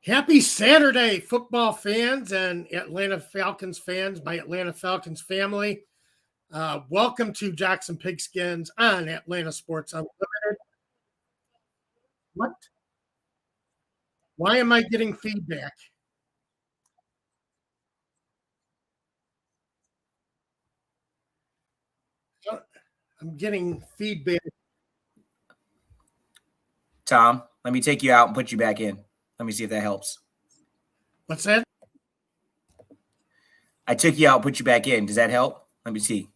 Happy Saturday, football fans and Atlanta Falcons fans, my Atlanta Falcons family. Welcome to Jackson Pigskins on Atlanta Sports Unlimited. What? Why am I getting feedback? I'm getting feedback. Tom, let me take you out and put you back in. Let me see if that helps. What's that? I took you out, put you back in. Does that help? Let me see.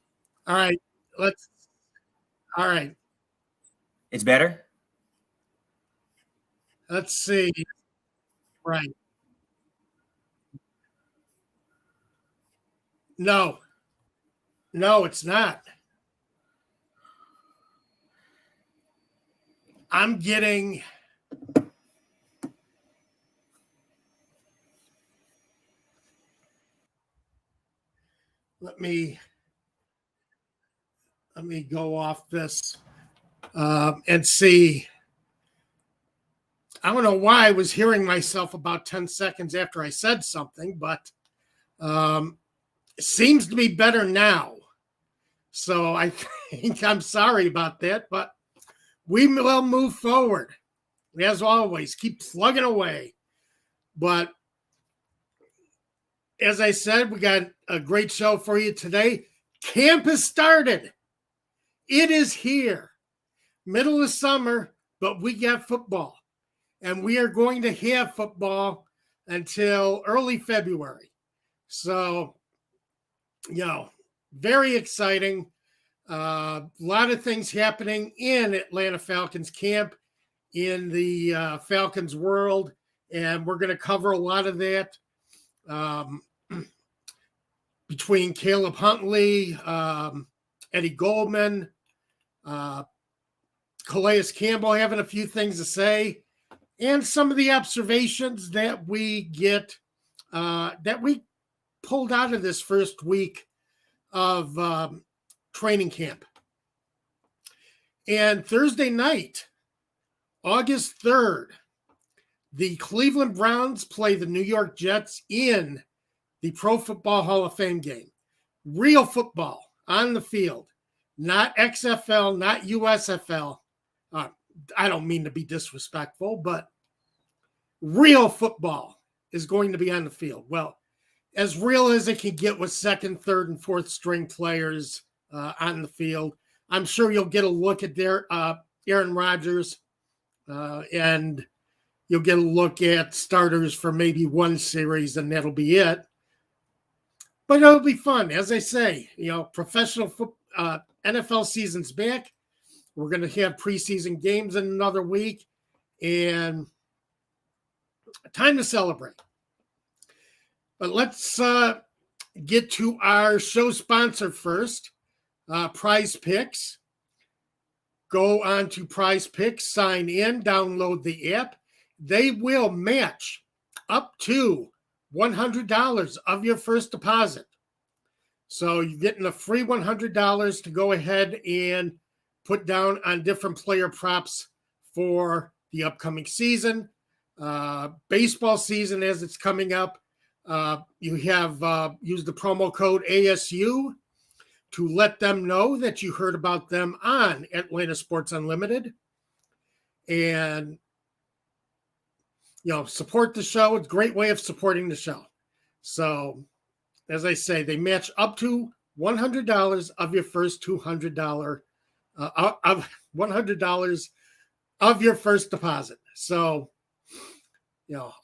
All right. All right. It's better? Let's see. Right. No, it's not. I'm getting. Let me go off this and see. I don't know why I was hearing myself about 10 seconds after I said something, but it seems to be better now. So I think I'm sorry about that, but we will move forward. As always, keep plugging away. But as I said, we got a great show for you today. Camp has started. It is here. Middle of summer, but we got football. And we are going to have football until early February. So, very exciting. A lot of things happening in Atlanta Falcons camp, in the Falcons world, and we're going to cover a lot of that between Caleb Huntley, Eddie Goldman, Calais Campbell having a few things to say, and some of the observations that we get that we pulled out of this first week of training camp. And Thursday night, August 3rd, the Cleveland Browns play the New York Jets in the Pro Football Hall of Fame game. Real football on the field, not XFL, not USFL. I don't mean to be disrespectful, but real football is going to be on the field. Well, as real as it can get with second, third, and fourth string players on the field. I'm sure you'll get a look at Aaron Rodgers, and you'll get a look at starters for maybe one series, and that'll be it. But it'll be fun. As I say, professional NFL season's back. We're going to have preseason games in another week, and time to celebrate. But let's get to our show sponsor first, Prize Picks. Go on to Prize Picks, sign in, download the app. They will match up to $100 of your first deposit. So you're getting a free $100 to go ahead and put down on different player props for the upcoming season. Baseball season as it's coming up. You have used the promo code ASU to let them know that you heard about them on Atlanta Sports Unlimited. And, support the show. It's a great way of supporting the show. So, as I say, they match up to $100 of your first $200 of $100 of your first deposit. So,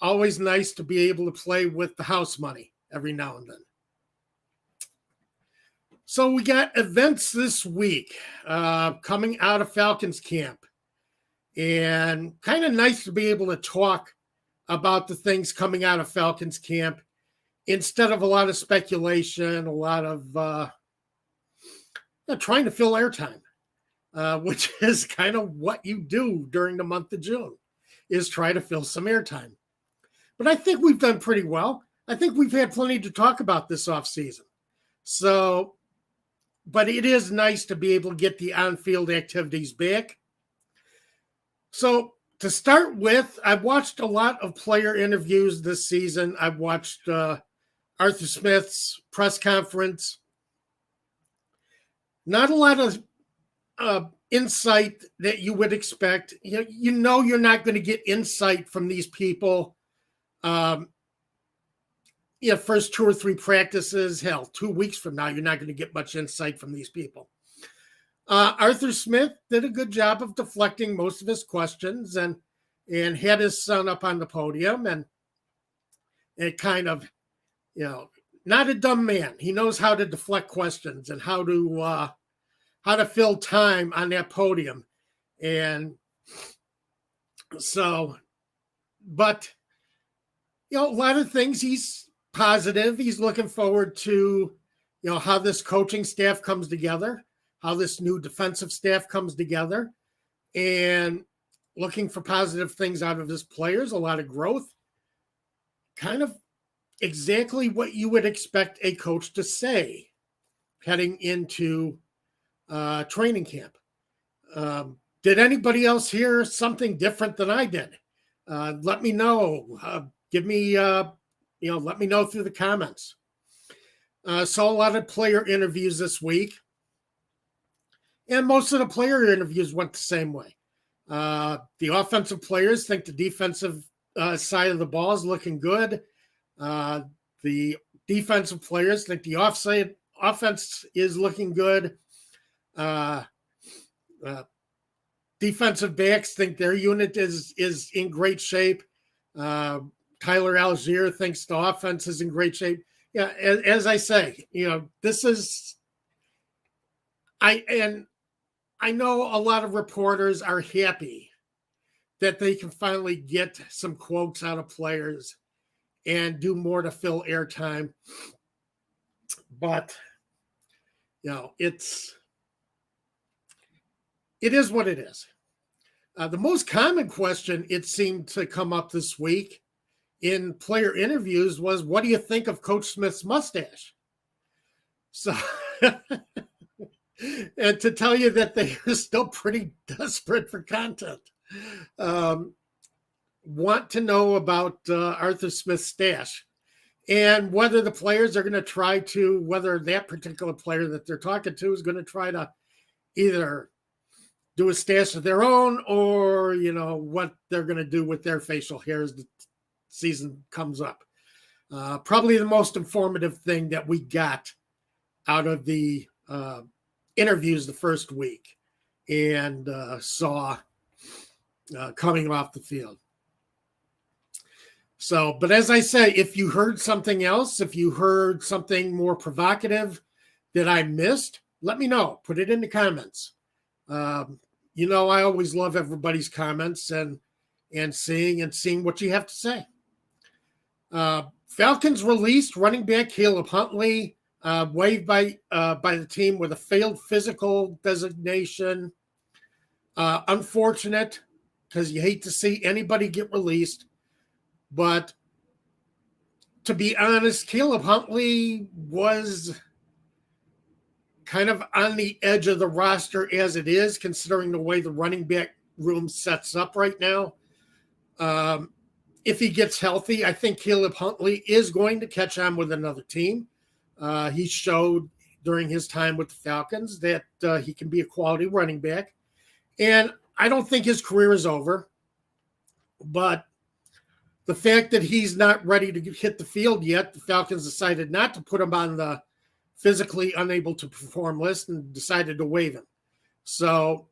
always nice to be able to play with the house money every now and then. So we got events this week coming out of Falcons camp, and kind of nice to be able to talk about the things coming out of Falcons camp instead of a lot of speculation, a lot of trying to fill airtime, which is kind of what you do during the month of June, is try to fill some airtime. But I think we've done pretty well. I think we've had plenty to talk about this offseason. So, but it is nice to be able to get the on-field activities back. So To start with, I've watched a lot of player interviews this season. I've watched Arthur Smith's press conference. Not a lot of insight that you would expect. You know you're not going to get insight from these people. First 2 or 3 practices, hell, 2 weeks from now, you're not going to get much insight from these people. Arthur Smith did a good job of deflecting most of his questions and had his son up on the podium and kind of, not a dumb man. He knows how to deflect questions and how to fill time on that podium. And so, but, a lot of things he's positive. He's looking forward to, how this coaching staff comes together, how this new defensive staff comes together, and looking for positive things out of his players, a lot of growth, kind of exactly what you would expect a coach to say heading into training camp. Did anybody else hear something different than I did? Let me know. Give me, let me know through the comments. Saw a lot of player interviews this week. And most of the player interviews went the same way. The offensive players think the defensive side of the ball is looking good. The defensive players think the offense is looking good. Defensive backs think their unit is in great shape. Tyler Algier thinks the offense is in great shape. Yeah, as I say, this is I know a lot of reporters are happy that they can finally get some quotes out of players and do more to fill airtime. But, it is what it is. The most common question, it seemed to come up this week in player interviews was, what do you think of Coach Smith's mustache? So, and to tell you that they are still pretty desperate for content. Want to know about Arthur Smith's stash and whether the players are going to try to, whether that particular player that they're talking to is going to try to either do a stash of their own or, what they're going to do with their facial hair as the season comes up. Probably the most informative thing that we got out of the interviews the first week and saw coming off the field. So, but as I say, if you heard something else, if you heard something more provocative that I missed, let me know. Put it in the comments. I always love everybody's comments and seeing what you have to say. Falcons released running back Caleb Huntley, waived by the team with a failed physical designation. Unfortunate, because you hate to see anybody get released. But to be honest, Caleb Huntley was kind of on the edge of the roster as it is, considering the way the running back room sets up right now. If he gets healthy, I think Caleb Huntley is going to catch on with another team. He showed during his time with the Falcons that he can be a quality running back. And I don't think his career is over. But the fact that he's not ready to hit the field yet, the Falcons decided not to put him on the physically unable to perform list and decided to waive him. So,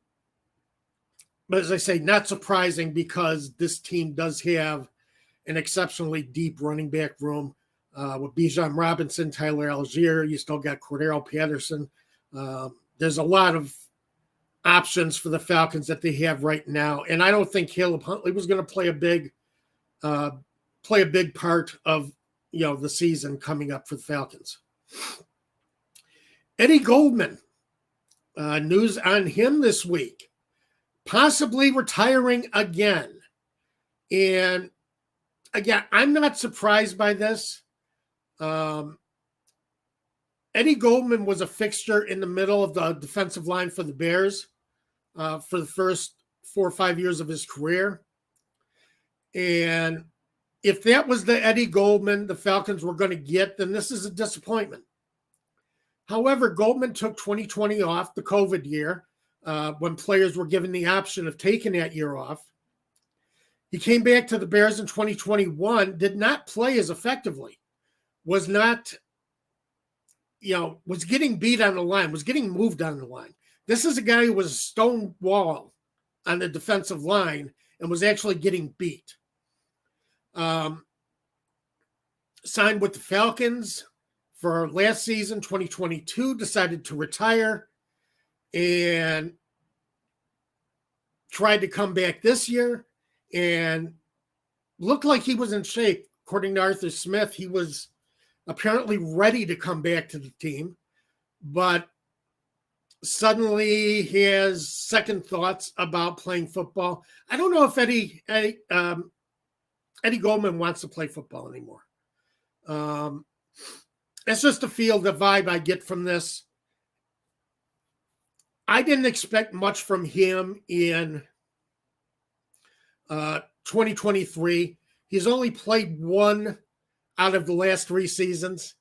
but as I say, not surprising because this team does have an exceptionally deep running back room with Bijan Robinson, Tyler Algier. You still got Cordero Patterson. There's a lot of options for the Falcons that they have right now. And I don't think Caleb Huntley was going to play a big part of, the season coming up for the Falcons. Eddie Goldman, news on him this week, possibly retiring again. And again, I'm not surprised by this. Eddie Goldman was a fixture in the middle of the defensive line for the Bears for the first 4 or 5 years of his career. And if that was the Eddie Goldman the Falcons were going to get, then this is a disappointment. However, Goldman took 2020 off, the COVID year, when players were given the option of taking that year off. He came back to the Bears in 2021, did not play as effectively, was not, was getting beat on the line, was getting moved on the line. This is a guy who was a stone wall on the defensive line and was actually getting beat. Signed with the Falcons for last season, 2022, decided to retire and tried to come back this year and looked like he was in shape. According to Arthur Smith, he was apparently ready to come back to the team, but suddenly he has second thoughts about playing football. I don't know if Eddie Goldman wants to play football anymore. That's just the feel, the vibe I get from this. I didn't expect much from him in 2023. He's only played one out of the last 3 seasons,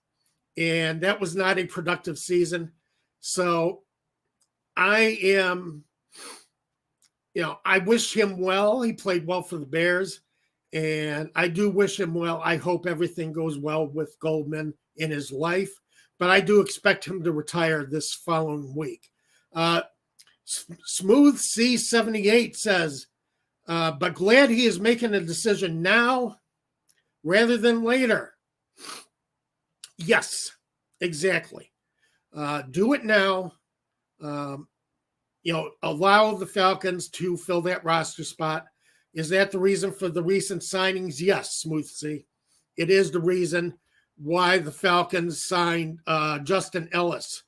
and that was not a productive season. So I am, I wish him well. He played well for the Bears, and I do wish him well. I hope everything goes well with Goldman in his life, but I do expect him to retire this following week. Smooth C78 says, but glad he is making a decision now rather than later. Yes, exactly. Do it now. Allow the Falcons to fill that roster spot. Is that the reason for the recent signings? Yes, Smooth C. It is the reason why the Falcons signed Justin Ellis,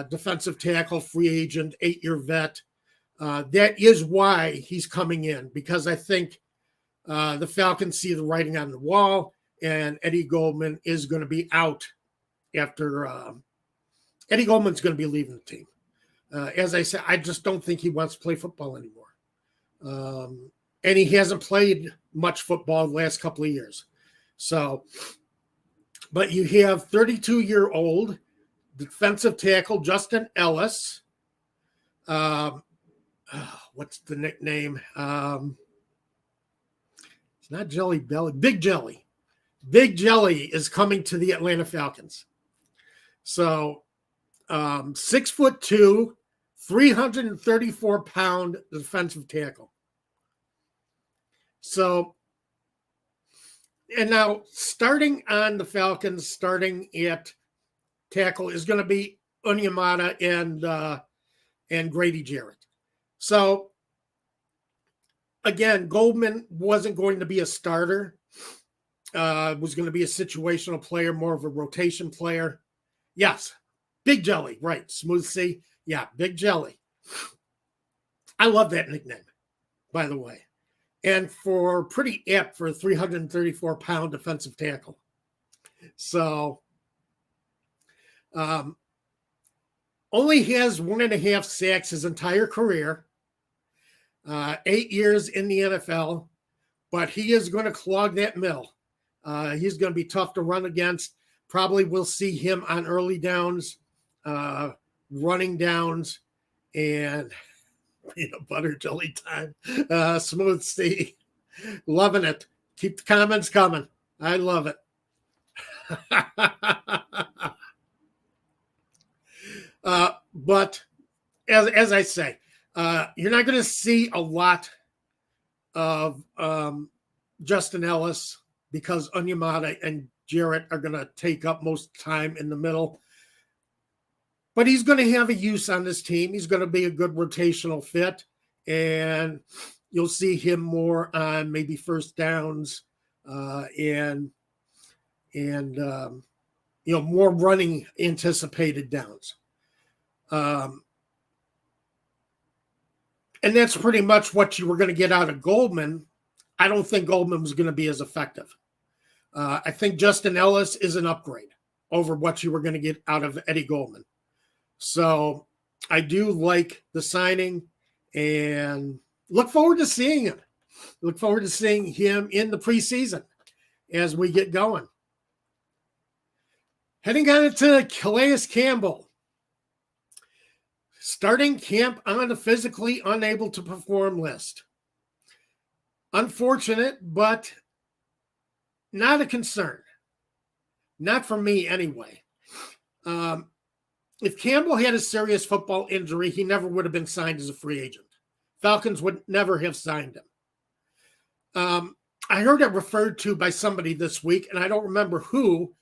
defensive tackle, free agent, 8-year vet. That is why he's coming in, because I think the Falcons see the writing on the wall, and Eddie Goldman is going to be out after Eddie Goldman's going to be leaving the team. As I said, I just don't think he wants to play football anymore. And he hasn't played much football the last couple of years. So, but you have 32-year-old defensive tackle Justin Ellis. What's the nickname? It's not Jelly Belly. Big Jelly. Big Jelly is coming to the Atlanta Falcons. So 6'2", 334-pound defensive tackle. So, and now starting on the Falcons, starting at tackle is going to be Onyemata and Grady Jarrett. So, again, Goldman wasn't going to be a starter. Was going to be a situational player, more of a rotation player. Yes, Big Jelly, right, Smooth C. Yeah, Big Jelly. I love that nickname, by the way. And for pretty apt for a 334-pound defensive tackle. So, only has 1.5 sacks his entire career, 8 years in the NFL, but he is going to clog that mill. He's going to be tough to run against. Probably we'll see him on early downs, running downs, and peanut butter jelly time. Smooth C, loving it. Keep the comments coming. I love it. But as I say, you're not going to see a lot of Justin Ellis because Onyemata and Jarrett are going to take up most time in the middle. But he's going to have a use on this team. He's going to be a good rotational fit, and you'll see him more on maybe first downs and more running anticipated downs. And that's pretty much what you were going to get out of Goldman. I don't think Goldman was going to be as effective. I think Justin Ellis is an upgrade over what you were going to get out of Eddie Goldman. So I do like the signing and look forward to seeing him. Look forward to seeing him in the preseason as we get going. Heading on to Calais Campbell. Starting camp on the physically unable to perform list. Unfortunate, but not a concern. Not for me anyway. If Campbell had a serious football injury, he never would have been signed as a free agent. Falcons would never have signed him. I heard it referred to by somebody this week, and I don't remember who,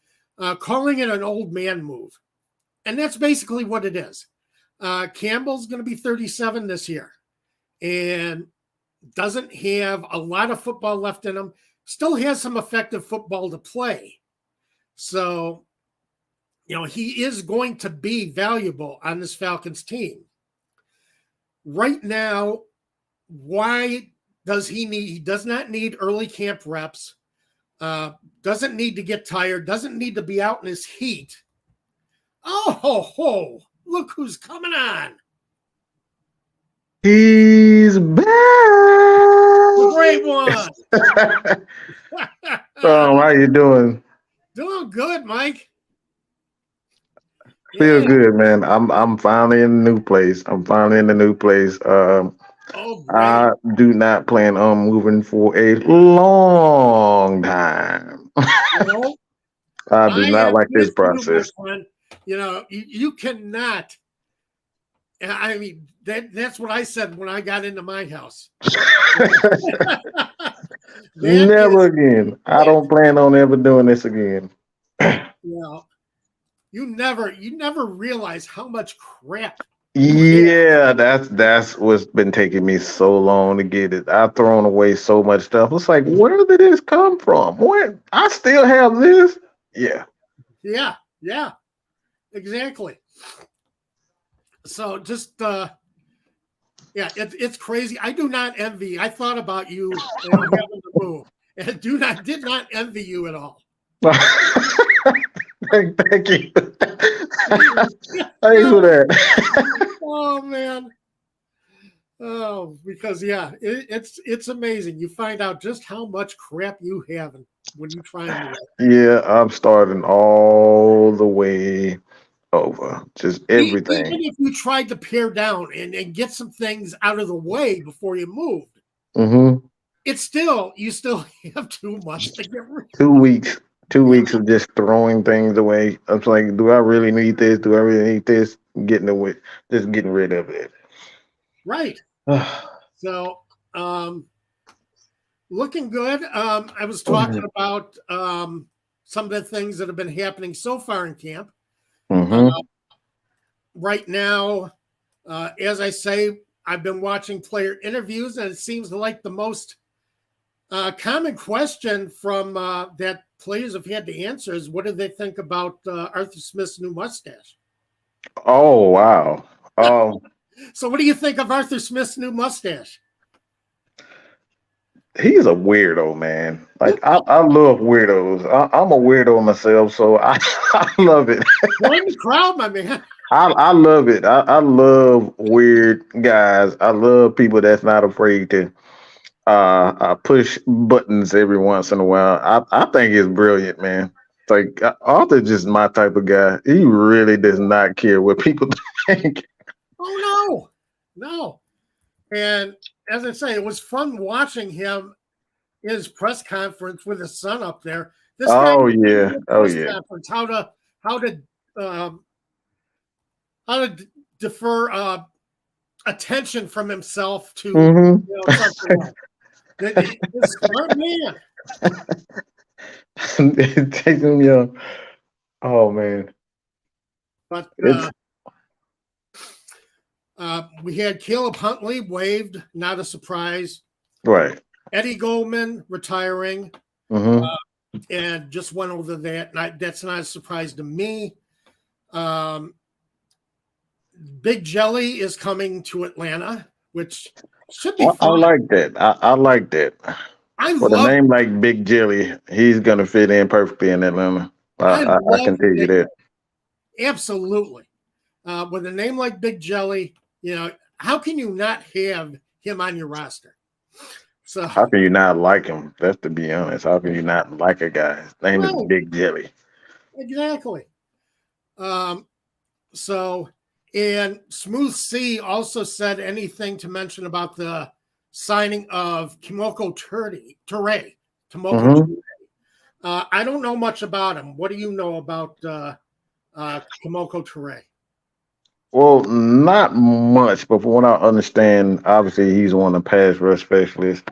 calling it an old man move. And that's basically what it is. Campbell's going to be 37 this year and doesn't have a lot of football left in him. Still has some effective football to play. So, he is going to be valuable on this Falcons team. Right now, why does he does not need early camp reps, doesn't need to get tired, doesn't need to be out in his heat. Oh, look who's coming on. He's back. The great one. How you doing? Doing good, Mike. Feel good, man. I'm finally in the new place. I do not plan on moving for a long time. I do not like this process. You cannot. I mean, that's what I said when I got into my house. Never again. I don't plan on ever doing this again. You never realize how much crap. Yeah, that's what's been taking me so long to get it. I've thrown away so much stuff. It's like, where did this come from? Where I still have this? Yeah. Yeah, exactly. So just it's crazy. I do not envy. I thought about you having to move, and did not envy you at all. Thank you. Thanks for that. Oh man. Oh, because it's amazing. You find out just how much crap you have when you try and do it. Yeah, I'm starting all the way over. Just everything. Even if you tried to pare down and get some things out of the way before you moved, you still have too much to get rid of. 2 weeks. 2 weeks of just throwing things away. I was like, do I really need this? Do I really need this? Getting rid of it. Right. So, looking good. I was talking about some of the things that have been happening so far in camp. Right now, as I say, I've been watching player interviews, and it seems like the most common question from that players have had to answer is, what do they think about Arthur Smith's new mustache? Oh, wow. So what do you think of Arthur Smith's new mustache? He's a weirdo, man. Like, I love weirdos. I'm a weirdo myself, so I love it. Join the crowd, my man. I love it. I love weird guys. I love people that's not afraid to push buttons every once in a while. I think it's brilliant, man. Like, Arthur's just my type of guy. He really does not care what people think. Oh, no. And as I say, it was fun watching him in his press conference with his son up there. How to defer attention from himself to something else. He's a smart man. It takes him young. Oh man. But we had Caleb Huntley waived, not a surprise. Right. Eddie Goldman retiring, and just went over that. That's not a surprise to me. Big Jelly is coming to Atlanta, which should be fun. I like that. I like that. With a name like Big Jelly, he's going to fit in perfectly in Atlanta. I can tell you that. Absolutely. With a name like Big Jelly, how can you not have him on your roster? So, How can you not like him? That's to be honest. How can you not like a guy? His name is right, Big Jelly. exactly. Um, so, and Smooth C also said anything to mention about the signing of Kimoko Ture. Tomoko Ture. Hmm. I don't know much about him. What do you know about Kimoko Ture? Well, not much, but from what I understand, obviously he's one of the pass rush specialists.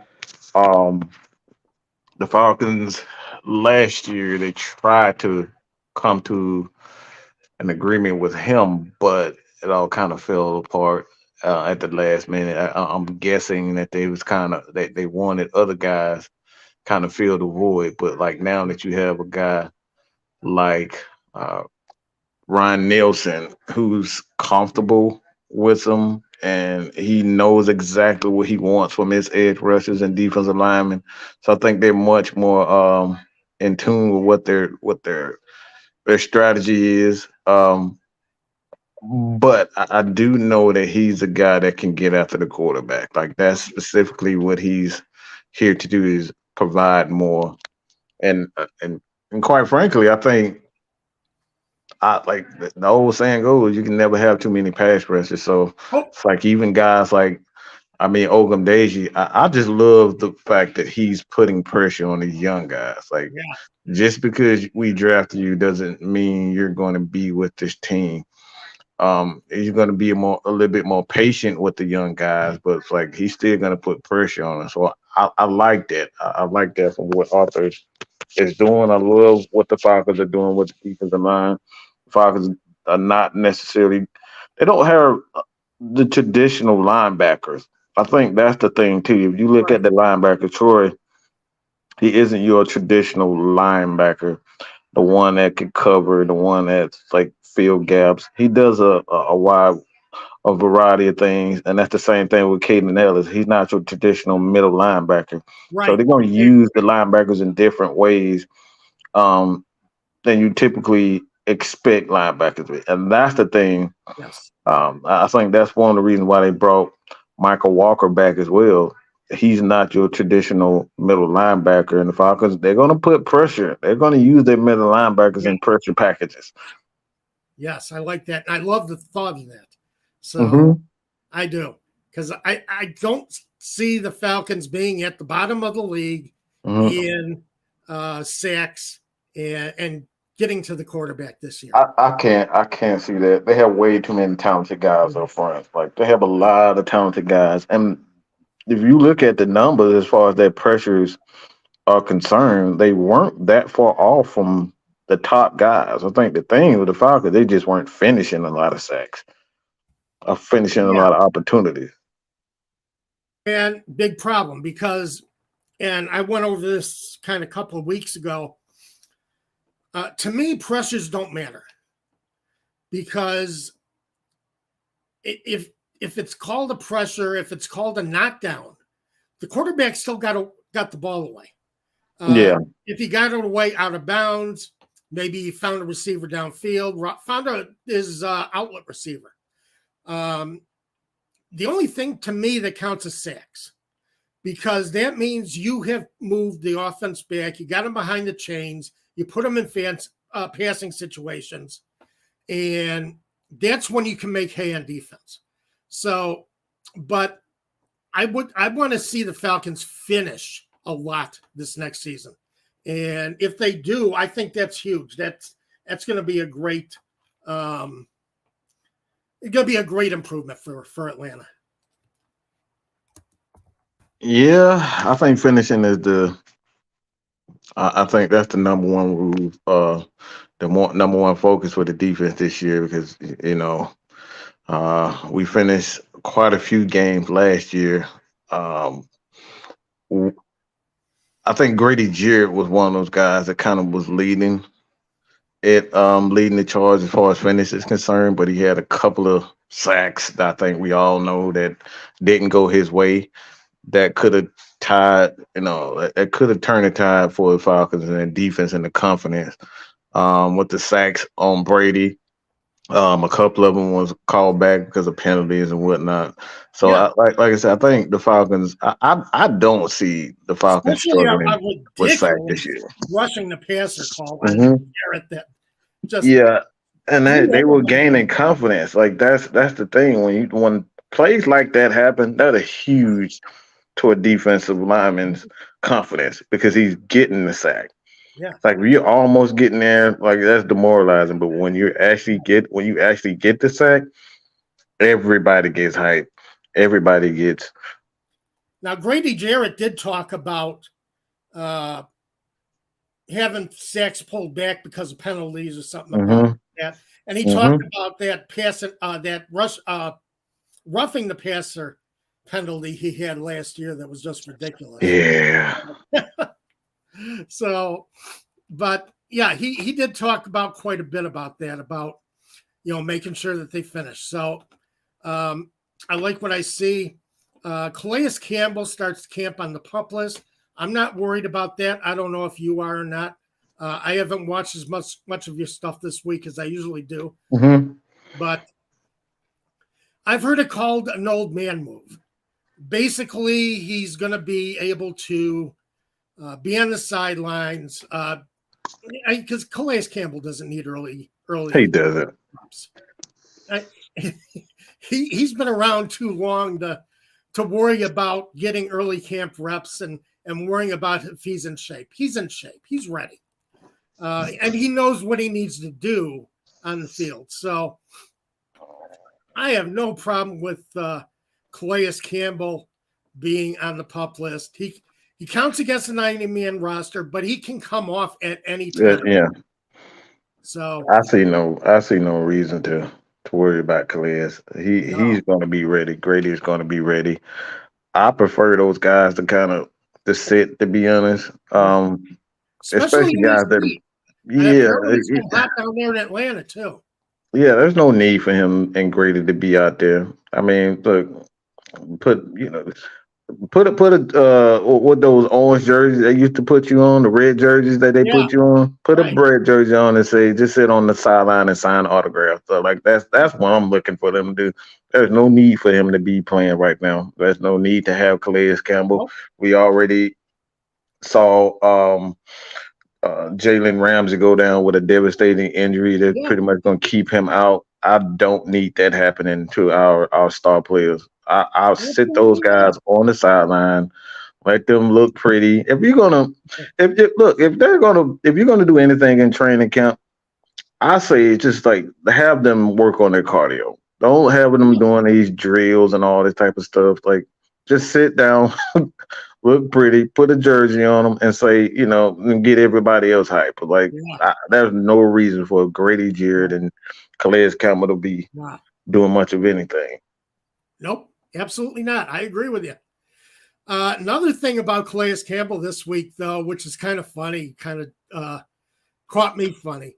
Um, the Falcons last year they tried to come to an agreement with him, but it all kind of fell apart at the last minute. I'm guessing that they was kind of they wanted other guys kind of fill the void, but like now that you have a guy like Ryan Nielsen who's comfortable with them and he knows exactly what he wants from his edge rushers and defensive linemen. So I think they're much more in tune with what their strategy is. But I do know that he's a guy that can get after the quarterback. Like that's specifically what he's here to do is provide more. And quite frankly, I think I like the old saying goes, you can never have too many pass rushers. So Oh, it's like even guys like Ogum Deji, I just love the fact that he's putting pressure on these young guys. Like yeah, just because we drafted you doesn't mean you're going to be with this team. He's going to be a little bit more patient with the young guys, but it's like he's still going to put pressure on them. So I like that. I like that from what Arthur is doing. I love what the Falcons are doing with the defensive line. The Falcons are not necessarily they don't have the traditional linebackers. I think that's the thing too. If you look right. at the linebacker, Troy, he isn't your traditional linebacker, the one that can cover, the one that's like fill gaps. He does a wide a variety of things, and that's the same thing with Caden Ellis. He's not your traditional middle linebacker, so Right. they're going to I use the linebackers in different ways um, than you typically expect linebackers to be, and that's the thing. Yes. I think that's one of the reasons why they brought Michael Walker back as well. He's not your traditional middle linebacker, and the Falcons they're going to put pressure. They're going to use their middle linebackers Yeah. in pressure packages. Yes, I like that. I love the thought of that. So Hmm. I do because I don't see the Falcons being at the bottom of the league Hmm. in sacks and getting to the quarterback this year. I can't see that. They have way too many talented guys up front. Like they have a lot of talented guys. And if you look at the numbers as far as their pressures are concerned, they weren't that far off from the top guys. I think the thing with the Falcons, they just weren't finishing a lot of sacks or finishing a Yeah, lot of opportunities. and big problem because, and I went over this kind of a couple of weeks ago. To me, pressures don't matter because if it's called a pressure, if it's called a knockdown, the quarterback still got the ball away. Uh, Yeah. if he got it away out of bounds, maybe he found a receiver downfield, found his outlet receiver. Um, the only thing to me that counts is sacks because that means you have moved the offense back. You got them behind the chains. You put them in passing situations, and that's when you can make hay on defense. So, but I want to see the Falcons finish a lot this next season, and if they do, I think that's huge. That's going to be a great, it's going to be a great improvement for Atlanta. Yeah, I think finishing is I think that's the number one rule, number one focus for the defense this year because we finished quite a few games last year. Um, w- I think Grady Jarrett was one of those guys that kind of was leading the charge as far as finish is concerned, but he had a couple of sacks that I think we all know that didn't go his way. That could have tied, that could have turned the tide for the Falcons and the defense and the confidence. With the sacks on Brady, A couple of them was called back because of penalties and whatnot. So, Yeah, like I said, I think the Falcons. I don't see the Falcons especially a struggling with sack this ridiculous year. rushing the passer call on Hmm. Garrett that just Yeah, and blew they were everybody gaining away. confidence. Like that's the thing when plays like that happen, that is huge to a defensive lineman's confidence because he's getting the sack. Yeah, Like when you're almost getting there, like that's demoralizing. But when you actually get the sack, everybody gets hyped. Everybody gets. now Grady Jarrett did talk about uh, having sacks pulled back because of penalties or something about Hmm. that, and he talked Hmm. about that passing that rush roughing the passer penalty he had last year that was just ridiculous. Yeah. So, but yeah, he did talk about quite a bit about that, about making sure that they finish. So um, I like what I see. Calais Campbell starts camp on the pup list. I'm not worried about that. I don't know if you are or not. I haven't watched as much of your stuff this week as I usually do, Hmm. but I've heard it called an old man move. Basically, he's going to be able to be on the sidelines because Calais Campbell doesn't need He early doesn't. reps. I, he's been around too long to worry about getting early camp reps and worrying about if he's in shape. He's in shape. He's ready, and he knows what he needs to do on the field. So I have no problem with Calais Campbell being on the pup list. He counts against the 90-man roster, but he can come off at any Yeah, time. yeah. So I see no reason to worry about Calais. He's no, going to be ready. Grady is going to be ready. I prefer those guys to sit. To be honest, yeah, especially especially in this guys that heat. yeah Apparently, it's been hot down there in Atlanta too. yeah. There's no need for him and Grady to be out there. I mean, look, put put a what those orange jerseys they used to put you on, the red jerseys that they Yeah, put you on. Put a right. red jersey on and say just sit on the sideline and sign autographs. So like that's what I'm looking for them to do. There's no need for him to be playing right now. There's no need to have Calais Campbell. Nope. We already saw Jalen Ramsey go down with a devastating injury that's Yeah, pretty much going to keep him out. I don't need that happening to our star players. I'll sit those absolutely not. guys on the sideline, let them look pretty. If you're gonna, if look, if you're gonna do anything in training camp, I say just like have them work on their cardio. Don't have them doing these drills and all this type of stuff. Like just sit down, look pretty, put a jersey on them, and say, and get everybody else hype. But like, Yeah, there's no reason for Grady Jarrett and Calais Campbell to be yeah. doing much of anything. Nope, absolutely not. I agree with you. Another thing about Calais Campbell this week, though, which is kind of funny, kind of caught me funny.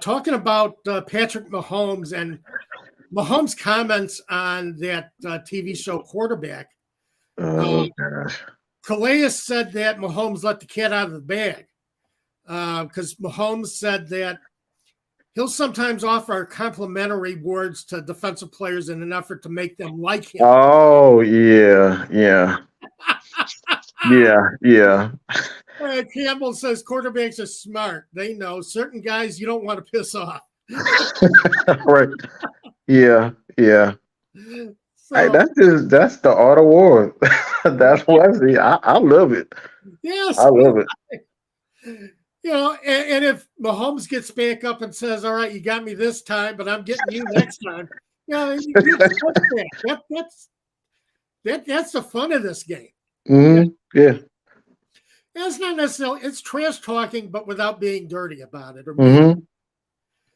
Talking about Patrick Mahomes and Mahomes' comments on that TV show Quarterback. Oh gosh. Calais said that Mahomes let the cat out of the bag because Mahomes said that he'll sometimes offer complimentary words to defensive players in an effort to make them like him. Oh yeah, yeah, yeah. Campbell says quarterbacks are smart. They know certain guys you don't want to piss off. Right. Yeah, yeah. Hey, So, that's the art of war. That's what I see. I love it. yes, I love it. and if Mahomes gets back up and says, "All right, you got me this time, but I'm getting you next time," you expect that. That's the fun of this game. Okay, Yeah. it's not necessarily it's trash talking, but without being dirty about it or mean. Hmm.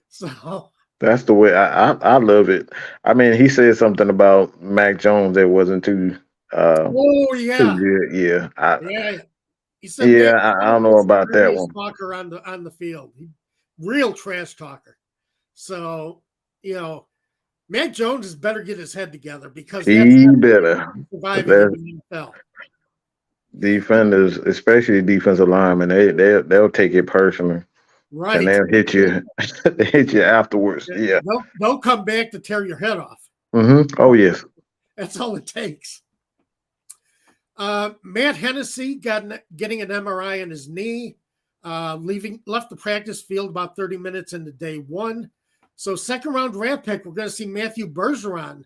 So, That's the way I love it. I mean, he said something about Mac Jones that wasn't uh oh too yeah, good. Yeah. yeah. He said Yeah, Mac I Jones don't know was the about that dirtiest one. talker on the field. Real trash talker. So, Mac Jones is better get his head together because that's He not the way better. he's surviving in That the NFL. defenders, especially defensive linemen, they'll take it personally. Right. and they'll hit you, they hit you afterwards. Yeah. They'll come back to tear your head off. Oh yes. That's all it takes. Matt Hennessy getting an MRI in his knee, left the practice field about 30 minutes into day one. So second round draft pick, we're going to see Matthew Bergeron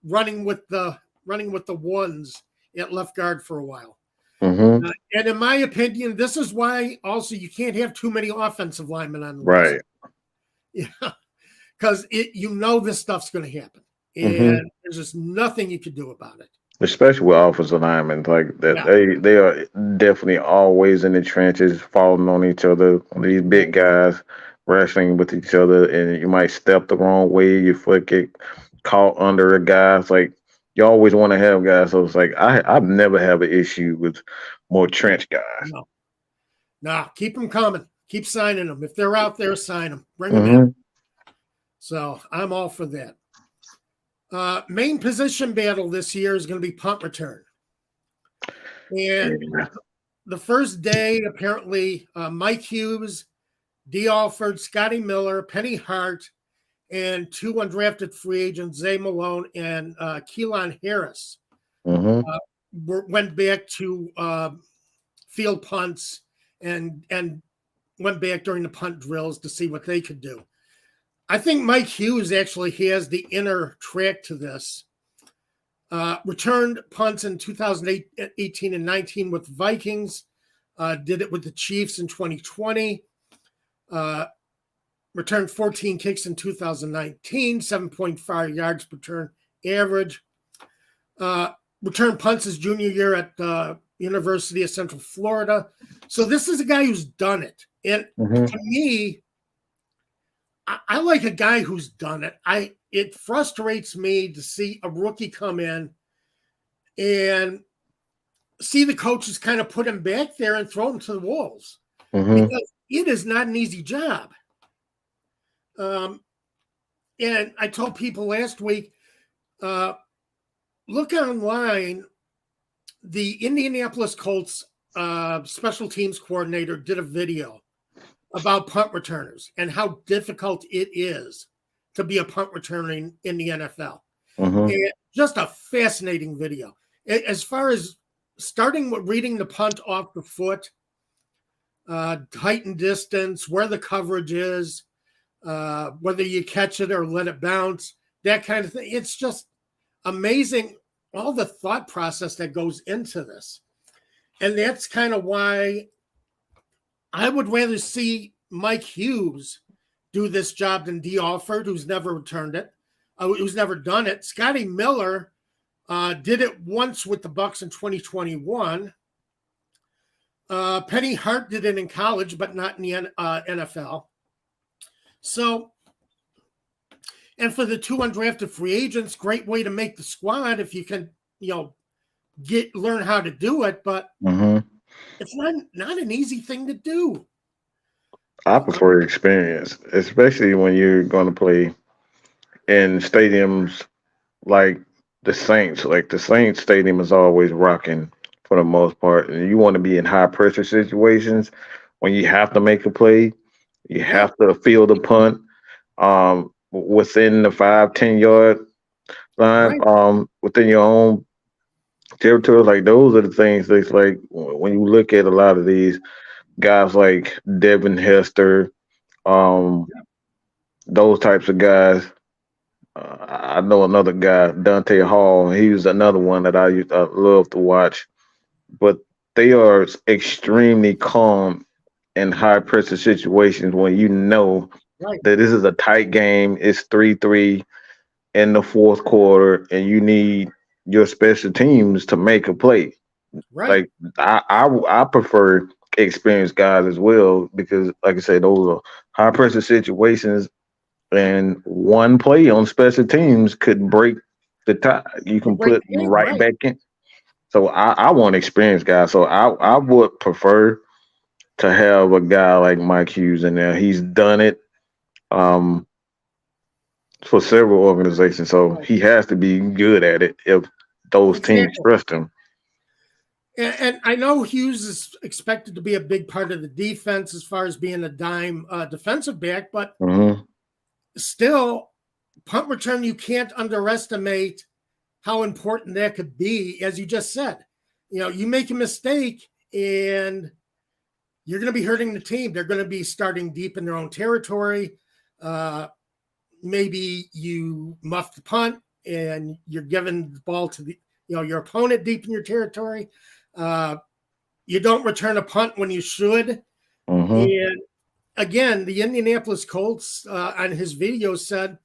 running with the ones at left guard for a while. Mm-hmm. And in my opinion, this is why also you can't have too many offensive linemen on the Right. list. Yeah, because this stuff's going to happen, and Mm-hmm. there's just nothing you can do about it. Especially with offensive linemen, like that, Yeah. they are definitely always in the trenches, falling on each other. These big guys wrestling with each other, and you might step the wrong way, your foot get caught under a guy. It's like you always want to have guys. So it's like I've never have an issue with more trench guys. No. Nah, keep them coming. Keep signing them. If they're out there, sign them. Bring them Mm-hmm. in. So I'm all for that. Main position battle this year is going to be punt return. And the first day, apparently, Mike Hughes, D. Alford, Scotty Miller, Penny Hart, and two undrafted free agents, Zay Malone and Keelan Harris, Mm-hmm. went back to field punts and went back during the punt drills to see what they could do. I think Mike Hughes actually has the inner track to this. Returned punts in 2018 and 19 with the Vikings. Did it with the Chiefs in 2020. Returned 14 kicks in 2019, 7.5 yards per turn average. Returned punts his junior year at University of Central Florida. So this is a guy who's done it. And to me, I like a guy who's done it. It frustrates me to see a rookie come in and see the coaches kind of put him back there and throw him to the wolves, because it is not an easy job. And I told people last week, look online. The Indianapolis Colts special teams coordinator did a video about punt returners and how difficult it is to be a punt returner in the NFL. And just a fascinating video. As far as starting with reading the punt off the foot, height and distance, where the coverage is, whether you catch it or let it bounce, that kind of thing. It's just amazing, all the thought process that goes into this. And that's kind of why I would rather see Mike Hughes do this job than D. Alford, who's never returned it, who's never done it. Scotty Miller did it once with the Bucs in 2021. Penny Hart did it in college, but not in the NFL. So, and for the two undrafted free agents, great way to make the squad if you can, learn how to do it. But it's not an easy thing to do. I prefer experience, especially when you're going to play in stadiums like the Saints. Like the Saints stadium is always rocking for the most part, and you want to be in high pressure situations when you have to make a play. You have to field a punt within the 5-10 yard line, within your own territory. Like those are the things that's like when you look at a lot of these guys like Devin Hester, those types of guys. I know another guy, Dante Hall. He was another one that I love to watch. But they are extremely calm in high pressure situations when you know that this is a tight game. It's 3-3 in the fourth quarter, and you need your special teams to make a play. Like I prefer experienced guys as well because, like I said, those are high pressure situations, and one play on special teams could break the tie. You can put right back in. So I want experienced guys. So I would prefer to have a guy like Mike Hughes in there. He's done it for several organizations, so he has to be good at it if those teams trust him. And I know Hughes is expected to be a big part of the defense as far as being a dime defensive back, but Mm-hmm. still, punt return, you can't underestimate how important that could be. As you just said, you make a mistake and you're going to be hurting the team. They're going to be starting deep in their own territory. Maybe you muff the punt and you're giving the ball to your opponent deep in your territory. You don't return a punt when you should. Mm-hmm. And again, the Indianapolis Colts on his video said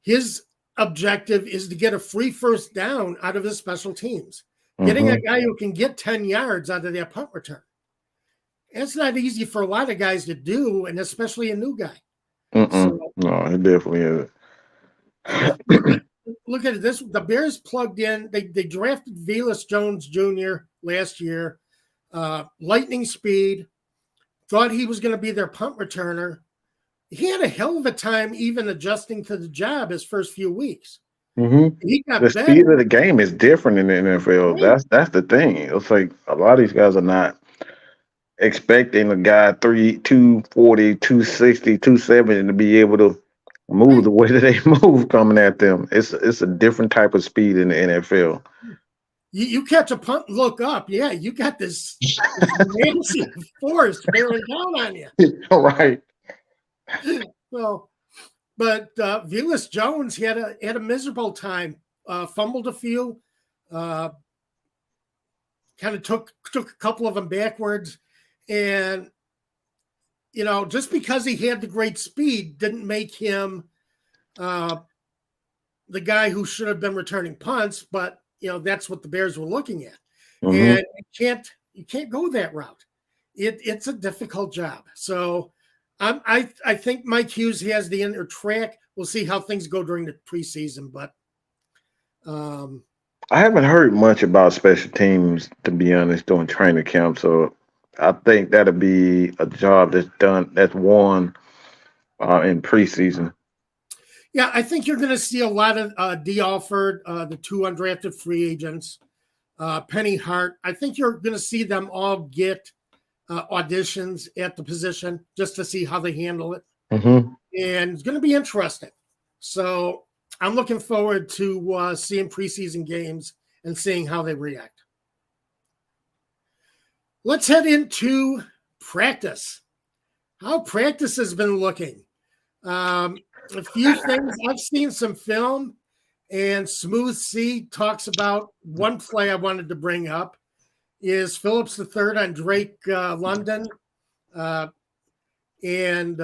his objective is to get a free first down out of his special teams. Getting a guy who can get 10 yards out of that punt return. It's not easy for a lot of guys to do, and especially a new guy. So, no, it definitely is. Look at this. The Bears plugged in. They drafted Velus Jones Jr. last year. Lightning speed. Thought he was going to be their punt returner. He had a hell of a time even adjusting to the job his first few weeks. He got the better. speed of the game is different in the NFL. Right. That's the thing. It's like a lot of these guys are not expecting a guy 240, 260, 270 to be able to move the way that they move coming at them. It's a different type of speed in the NFL. You catch a punt, look up. Yeah, you got this massive force bearing down on you. Right. Well, but Velus Jones, he had a miserable time. Fumbled a few. Kind of took a couple of them backwards. And, just because he had the great speed didn't make him the guy who should have been returning punts. But, that's what the Bears were looking at. And you can't go that route. It's a difficult job. So I think Mike Hughes has the inner track. We'll see how things go during the preseason. But I haven't heard much about special teams, to be honest, during training camp. So I think that'll be a job that's won in preseason. Yeah, I think you're going to see a lot of D. Alford, the two undrafted free agents, Penny Hart. I think you're going to see them all get auditions at the position just to see how they handle it. And it's going to be interesting. So I'm looking forward to seeing preseason games and seeing how they react. Let's head into practice. How practice has been looking. A few things. I've seen some film, and Smooth C talks about one play I wanted to bring up is Phillips III on Drake London. And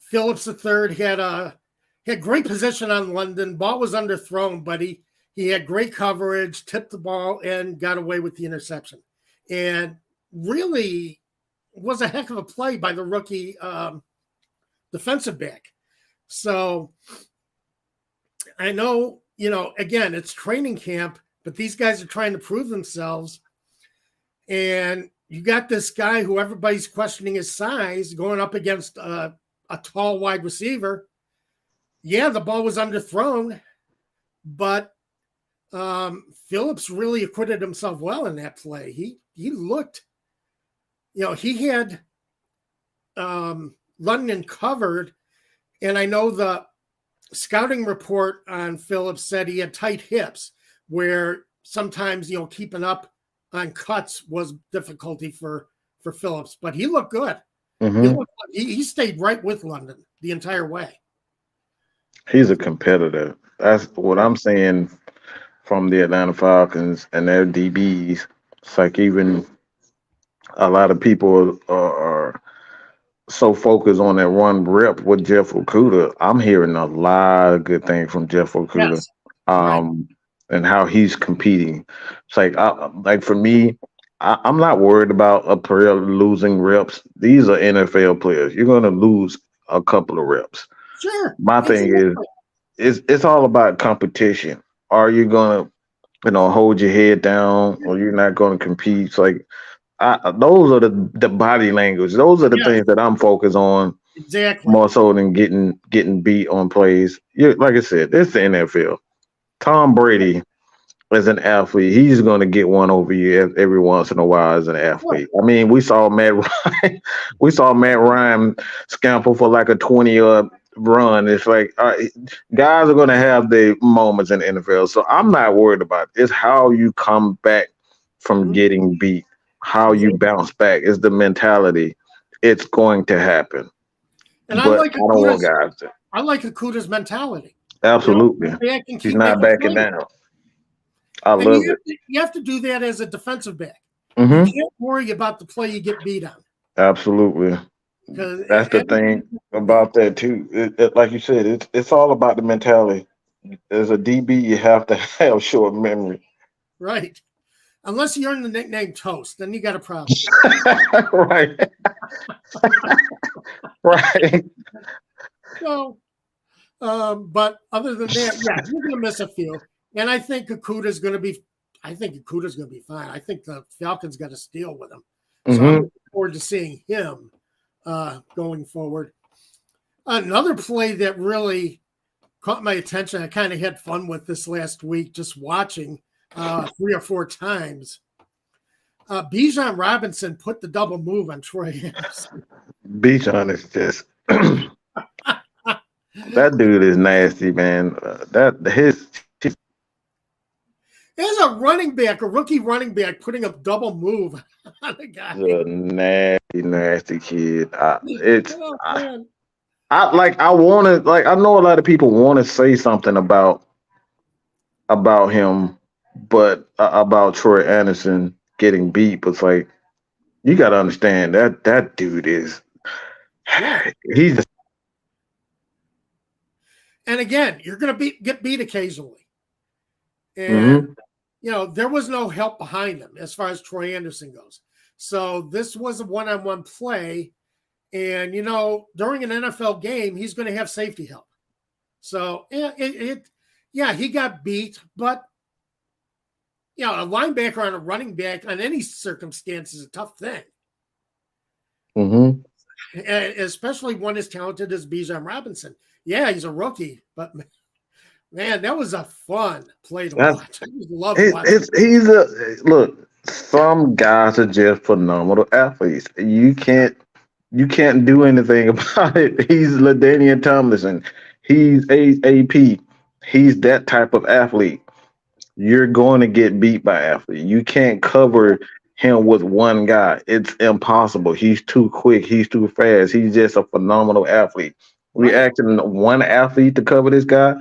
Phillips III had great position on London. Ball was underthrown, but he had great coverage, tipped the ball, and got away with the interception. And really was a heck of a play by the rookie defensive back. So I know, again, it's training camp, but these guys are trying to prove themselves. And you got this guy who everybody's questioning his size going up against a tall wide receiver. Yeah, the ball was underthrown, but Phillips really acquitted himself well in that play. He looked, he had London covered, and I know the scouting report on Phillips said he had tight hips, where sometimes keeping up on cuts was difficulty for Phillips, but he looked good. He stayed right with London the entire way. He's a competitor. That's what I'm saying from the Atlanta Falcons and their DBs. It's like even a lot of people are so focused on that one rep with Jeff Okudah. I'm hearing a lot of good things from Jeff Okudah. Yes. Right. And how he's competing. It's like for me, I'm not worried about a player losing reps. These are NFL players. You're going to lose a couple of reps. Sure. My thing is, it's all about competition. Are you going to, hold your head down, or you're not going to compete? It's like those are the body language. Those are the things that I'm focused on. Exactly. More so than getting beat on plays. Like I said, it's the NFL. Tom Brady as an athlete. He's going to get one over you every once in a while as an athlete. I mean, we saw Matt Ryan, we saw Matt Ryan scamper for like a 20-yard run. It's like guys are going to have their moments in the NFL. So I'm not worried about it. It's how you come back from getting beat, how you bounce back. It's the mentality. It's going to happen. And But I don't want guys to. I like Akuta's mentality. Absolutely. He's not backing down. I love it. You have to do that as a defensive back. Mm-hmm. You can't worry about the play you get beat on. Absolutely. That's the thing about that too. Like you said, it's all about the mentality. As a DB, you have to have short memory. Right. Unless you earn the nickname Toast, then you got a problem. Right. Right. So, but other than that, yeah, you're going to miss a few. And I think Akuta's going to be fine. I think the Falcons got a steal with him. So I'm looking forward to seeing him going forward. Another play that really caught my attention, I kind of had fun with this last week, just watching 3 or 4 times. Bijan Robinson put the double move on Troy Anderson. Bijan is just that dude is nasty, man. There's a rookie running back putting a double move on a guy. A nasty kid. I know a lot of people want to say something about him, but about Troy Anderson getting beat. But it's like you got to understand that dude is. Yeah. He's. And again, you're going to get beat occasionally, and there was no help behind him as far as Troy Anderson goes. So this was a one-on-one play. And, during an NFL game, he's going to have safety help. So, he got beat. But, a linebacker on a running back on any circumstance is a tough thing. Mm-hmm. And especially one as talented as Bijan Robinson. Yeah, he's a rookie. But, man, that was a fun play to watch. I just love watching. Look, some guys are just phenomenal athletes. You can't do anything about it. He's LaDainian Tomlinson. He's AP. He's that type of athlete. You're going to get beat by athlete. You can't cover him with one guy. It's impossible. He's too quick. He's too fast. He's just a phenomenal athlete. We asking one athlete to cover this guy.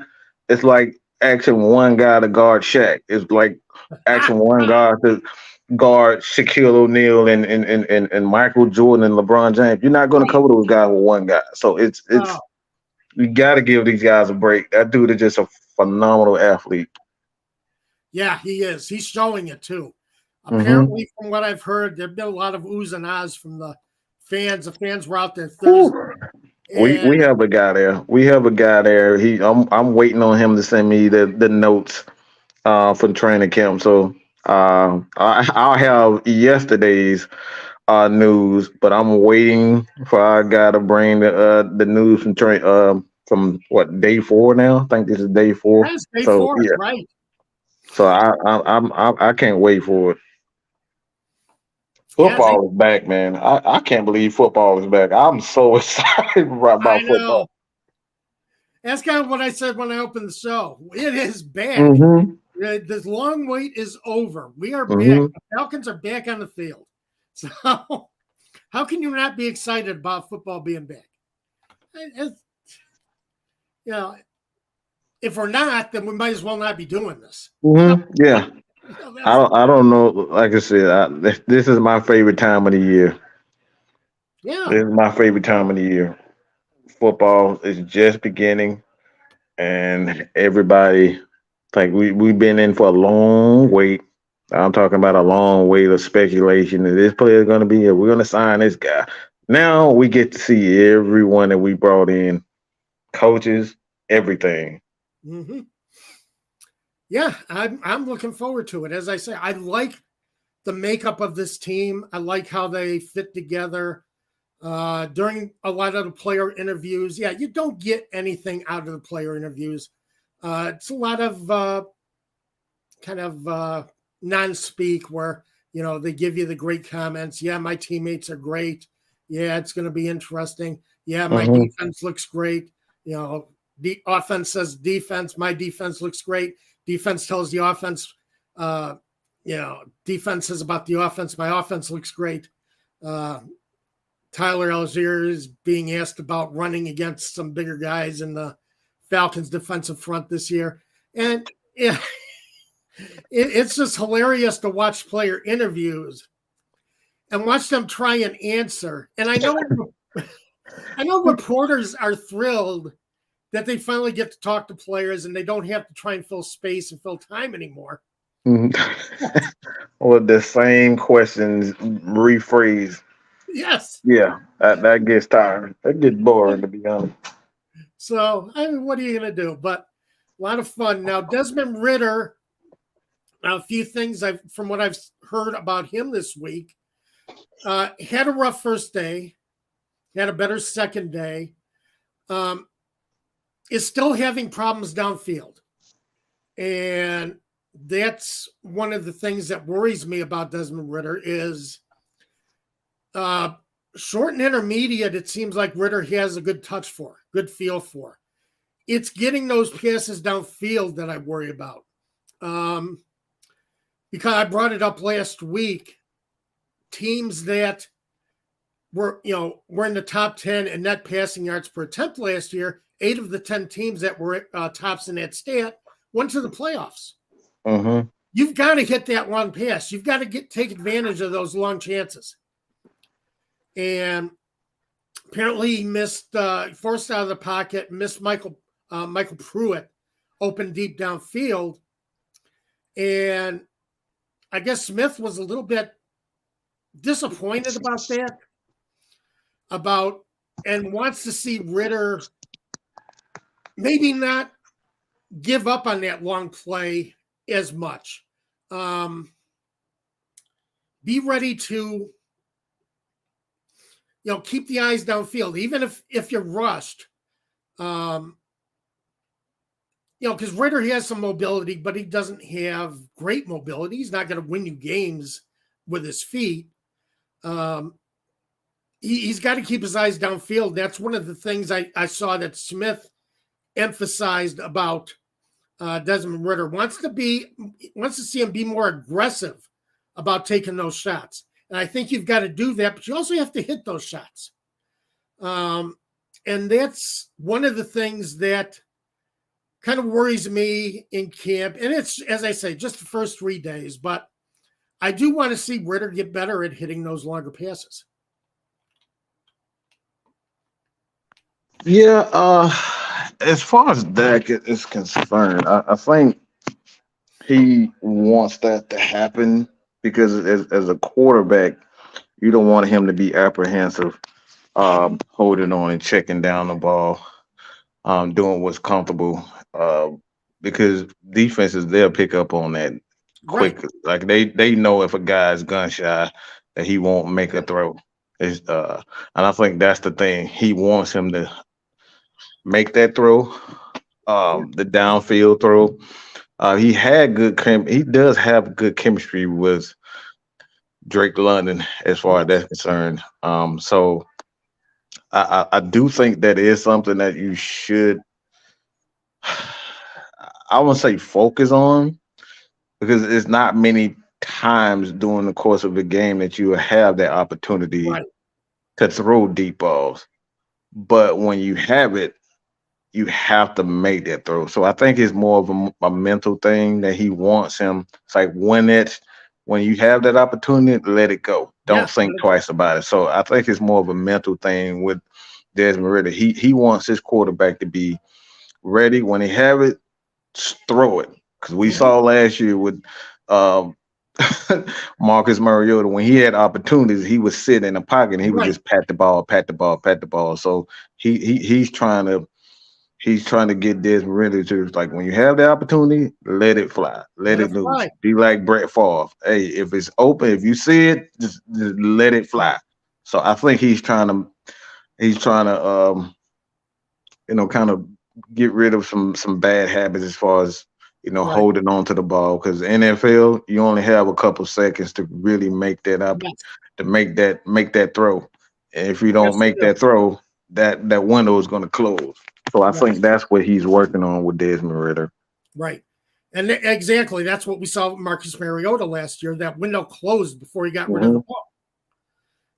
It's like asking one guy to guard Shaq. It's like asking one guy to guard Shaquille O'Neal and Michael Jordan and LeBron James. You're not going to cover those guys with one guy. So it's you got to give these guys a break. That dude is just a phenomenal athlete. Yeah, he is. He's showing it too. Apparently, from what I've heard, there've been a lot of oohs and ahs from the fans. The fans were out there Thursday. We have a guy there. I'm waiting on him to send me the notes for the training camp. So I'll have yesterday's news, but I'm waiting for our guy to bring the news from what, day 4 now? I think this is day 4. That's day 4, right? So I can't wait for it. Football is back, man. I can't believe football is back. I'm so excited about football. That's kind of what I said when I opened the show. It is back. This long wait is over. We are back. The Falcons are back on the field. So how can you not be excited about football being back? If we're not, then we might as well not be doing this. Yeah. I don't know. Like I said, this is my favorite time of the year. Yeah. This is my favorite time of the year. Football is just beginning, and everybody, like we've been in for a long wait. I'm talking about a long wait of speculation that this player is going to be here. We're going to sign this guy. Now we get to see everyone that we brought in, coaches, everything. Yeah, I'm looking forward to it. As I say, I like the makeup of this team. I like how they fit together. During a lot of the player interviews, you don't get anything out of the player interviews. It's a lot of kind of non-speak where, they give you the great comments. Yeah, my teammates are great. Yeah, it's going to be interesting. Yeah, my defense looks great. The offense says defense. My defense looks great. Defense tells the offense, defense says about the offense. My offense looks great. Tyler Algier is being asked about running against some bigger guys in the Falcons defensive front this year. And yeah, it's just hilarious to watch player interviews and watch them try and answer. And I know reporters are thrilled that they finally get to talk to players and they don't have to try and fill space and fill time anymore. Or the same questions rephrased. Yes. Yeah, that gets tiring. That gets boring, to be honest. So, what are you going to do? But a lot of fun. Now, Desmond Ridder, a few things from what I've heard about him this week, had a rough first day, had a better second day, is still having problems downfield. And that's one of the things that worries me about Desmond Ridder is short and intermediate, it seems like Ridder has a good touch for, good feel for. It's getting those passes downfield that I worry about. Because I brought it up last week, teams that were in the top 10 in net passing yards per attempt last year, 8 of the 10 teams that were tops in that stat went to the playoffs. Mm-hmm. You've got to hit that long pass. You've got to take advantage of those long chances. And apparently he missed, forced out of the pocket, missed Michael Pruitt, open deep downfield. And I guess Smith was a little bit disappointed about that, and wants to see Ridder maybe not give up on that long play as much. Be ready to, keep the eyes downfield, even if you're rushed. Because Ridder has some mobility, but he doesn't have great mobility. He's not going to win you games with his feet. He's got to keep his eyes downfield. That's one of the things I saw that Smith emphasized about Desmond Ridder. Wants to see him be more aggressive about taking those shots. And I think you've got to do that, but you also have to hit those shots. And that's one of the things that kind of worries me in camp. And it's, as I say, just the first 3 days, but I do want to see Ridder get better at hitting those longer passes. Yeah, as far as Dak is concerned, I think he wants that to happen because as a quarterback, you don't want him to be apprehensive, holding on and checking down the ball, doing what's comfortable, because defenses, they'll pick up on that quick. Right. Like they know if a guy's gun shy that he won't make a throw. And I think that's the thing. He wants him to make that throw, the downfield throw. He does have good chemistry with Drake London as far as that's concerned. So I do think that is something that you should, I won't say focus on, because it's not many times during the course of the game that you have that opportunity to throw deep balls. But when you have it, you have to make that throw. So I think it's more of a mental thing that he wants him. It's like when you have that opportunity, let it go. Don't think twice about it. So I think it's more of a mental thing with Desmond Ridder. He wants his quarterback to be ready. When he have it, just throw it. Because we saw last year with Marcus Mariota, when he had opportunities, he would sit in the pocket and he would just pat the ball. So he's trying to get Desmond Ridder to, like, when you have the opportunity, let it fly, let it loose. Be like Brett Favre. Hey, if it's open, if you see it, just let it fly. So I think he's trying to kind of get rid of some bad habits as far as Right. holding on to the ball, because NFL, you only have a couple seconds to really make that up, Yes. to make that throw. And if you don't Yes, you make do. that throw, that window is going to close. So I Right. think that's what he's working on with Desmond Ritter. Right. And exactly, that's what we saw with Marcus Mariota last year. That window closed before he got rid of the ball,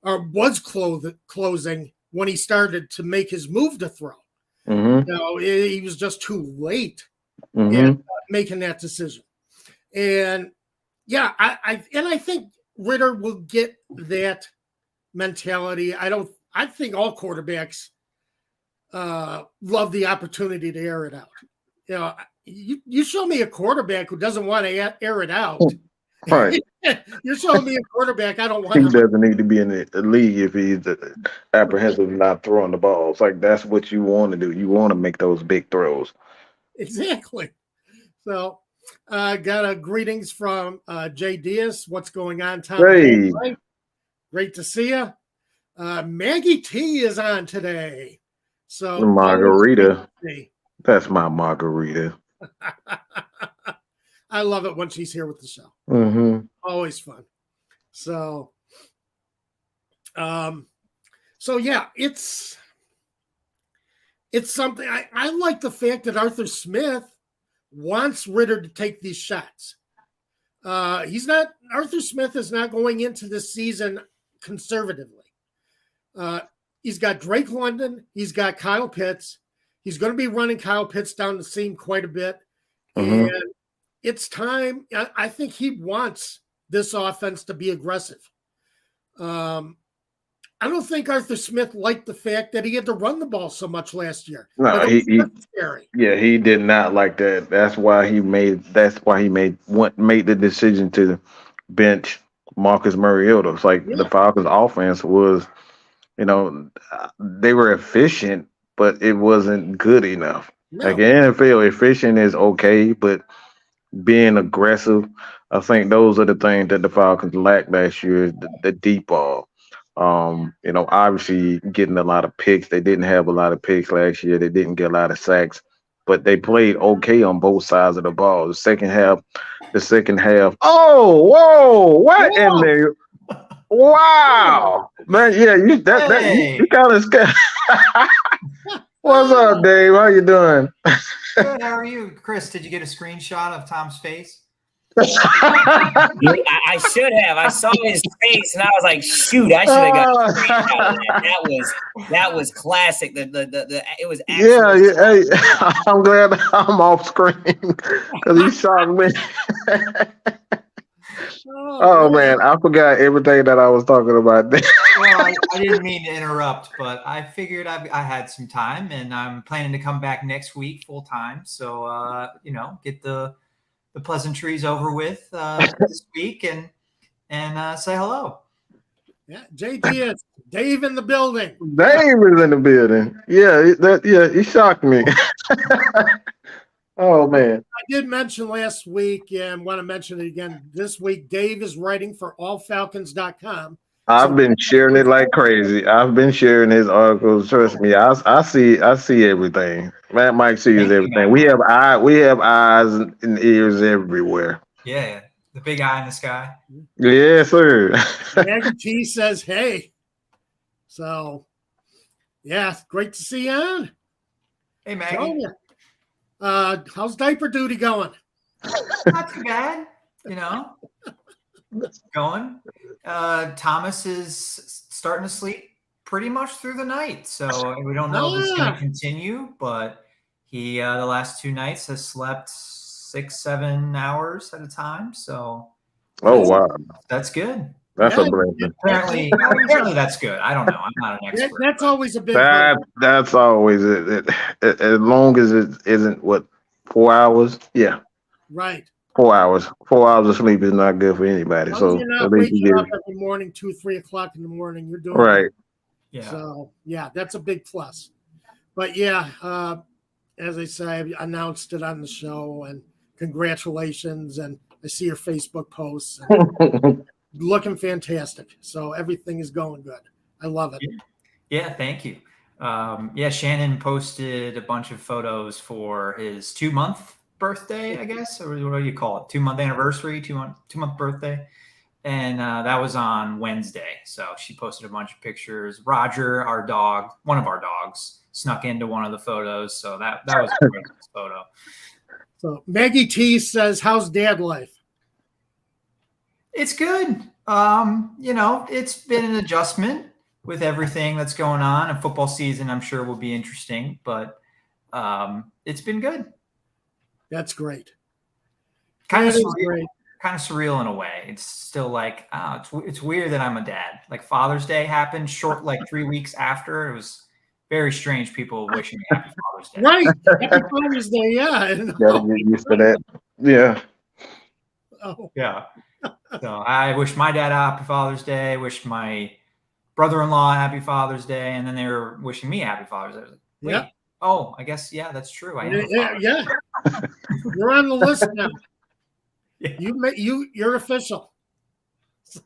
or was closing when he started to make his move to throw. He was just too late in making that decision. And yeah, I think Ritter will get that mentality. I think all quarterbacks love the opportunity to air it out. You show me a quarterback who doesn't want to air it out. Right. You're showing me a quarterback I don't want. He doesn't need to be in the league if he's apprehensive not throwing the ball. It's like that's what you want to do. You want to make those big throws. Exactly. So, got a greetings from Jay Diaz. What's going on, Tom? Hey. Great to see you. Maggie T is on today. So Margarita. That's my margarita. I love it when she's here with the show. Always fun. So, yeah, it's something. I like the fact that Arthur Smith wants Ritter to take these shots. Arthur Smith is not going into this season conservatively. He's got Drake London. He's got Kyle Pitts. He's going to be running Kyle Pitts down the seam quite a bit. And it's time. I think he wants this offense to be aggressive. I don't think Arthur Smith liked the fact that he had to run the ball so much last year. No, he did not like that. That's why he made the decision to bench Marcus Mariota. It's like the Falcons offense was, they were efficient, but it wasn't good enough. No. Like in NFL, efficient is okay, but being aggressive, I think those are the things that the Falcons lacked last year, the deep ball. Obviously getting a lot of picks. They didn't have a lot of picks last year. They didn't get a lot of sacks, but they played okay on both sides of the ball. The second half. Oh, whoa! What in there? Wow, man! Yeah, you kind of scared. What's up, Dave? How you doing? Good. How are you, Chris? Did you get a screenshot of Tom's face? I should have. I saw his face and I was like, "Shoot! I should have got a screenshot of that." That was classic. It was. Hey, I'm glad I'm off screen because he shocked me. Oh man, I forgot everything that I was talking about. Well, I didn't mean to interrupt, but I figured I had some time, and I'm planning to come back next week full time. So get the pleasantries over with this week and say hello. Yeah, JD, Dave in the building. Dave is in the building. Yeah, he shocked me. Oh man! I did mention last week and want to mention it again this week. Dave is writing for allfalcons.com. I've been sharing it like crazy. I've been sharing his articles. Trust me, I see everything. Matt Mike sees everything. We have eyes and ears everywhere. Yeah, the big eye in the sky. Yes, sir. Maggie T says, "Hey," so yeah, great to see you on. Hey, Maggie. How's diaper duty going? Not too bad, going. Thomas is starting to sleep pretty much through the night, so we don't know if it's going to continue, but he the last 2 nights has slept 6-7 hours at a time, so wow, that's good. That's a blessing. Apparently that's good. I don't know. I'm not an expert. That's always a big that's always it. As long as it isn't 4 hours. Yeah. Right. 4 hours. 4 hours of sleep is not good for anybody. So you're not waking up every morning 2-3 o'clock in the morning. You're doing right. Yeah. So that's a big plus. But as I say, I announced it on the show, and congratulations. And I see your Facebook posts. And looking fantastic. So everything is going good. I love it. Yeah, thank you. Shannon posted a bunch of photos for his 2-month birthday, I guess, or what do you call it? 2-month anniversary, 2-month birthday. And that was on Wednesday. So she posted a bunch of pictures. Roger, our dog, one of our dogs, snuck into one of the photos. So that was a great photo. So Maggie T says, how's dad life? It's good. It's been an adjustment with everything that's going on. And football season, I'm sure, will be interesting, but it's been good. That's great. Kind of surreal in a way. It's still like, it's weird that I'm a dad. Like Father's Day happened short, like 3 weeks after. It was very strange. People wishing me happy Father's Day. Right. Happy Father's Day. Yeah. Gotta get used to that. Yeah. Oh. Yeah. So I wish my dad a happy Father's Day. Wish my brother-in-law a happy Father's Day, and then they were wishing me a happy Father's Day. I was like, wait, yeah. Oh, I guess that's true. I am. Yeah. You're on the list now. Yeah. You're official. So,